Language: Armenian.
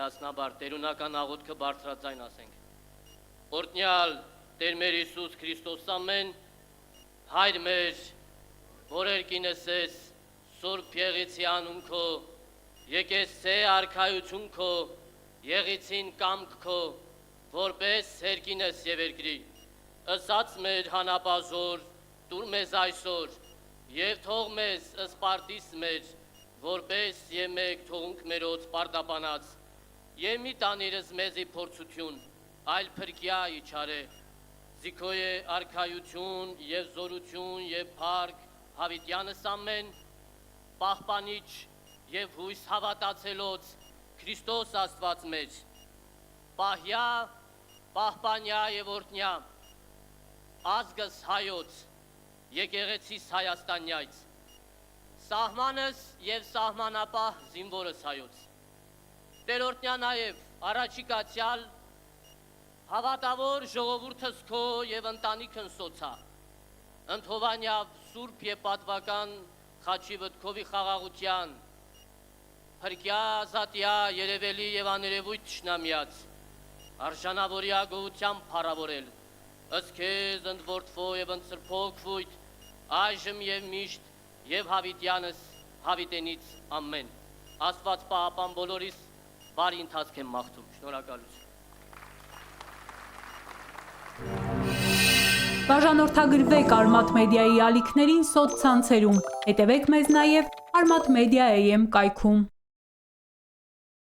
միասնաբար տերունական աղոթքը բարձրաձայն ասենք։ Օրհնյալ Տեր մեր Հիսուս Քրիստոս ամեն, Հայր մեր, որ երկինս ես, Սուրբ եղիցի անուն քո, եկես ցե արքայություն քո, եղիցին կամք քո, որպես երկինս եւ երկրի, ըսած մեր հանապազոր, տուր մեզ այսօր, եւ թող մեզ ըսպարտիս մեր, որպես եմեկ թողունք մերոց պարտապանած, եւ մի տանիրս մեզի փորձություն, այլ փրկյա իչարե, զիքո է արքայություն եւ զորություն եւ փառք հավիտյանս ամեն, պահպանիչ եւ հույս հավատացելոց Քրիստոս Աստված մեր, պահյա, պահպանյա եւ օրհնյա, ազգս հայոց, եկեղեցիս Հայաստանյայց, սահմանս և սահմանապահ զինվորս հայոց, Տեր օրհնյա նաև առաջիկացյալ հավատավոր ժողովուրդս քո և ընտանիքն սոցա, ընդհովանյավ սուրբ և պատվական խաչի վտքովի խաղաղության, փրկյա, ազատյա, երևելի և աներևույթ թշնամյաց, արժանավորյա գոհությամբ փառավորել, ըստ քեզ ընդորդվո և ընծրփոքվույթ, այժմ և միշտ և հավիտյանս հավիտենից ամեն, Աստված պահապան բոլորիս բարի ընթացք եմ մաղթում, շնորհակալություն։ Բաժանորդագրվեք Արմաթ մեդիայի ալիքներին սոցցանցերում, հետևեք մեզ նաև Armat Media AM կայքում։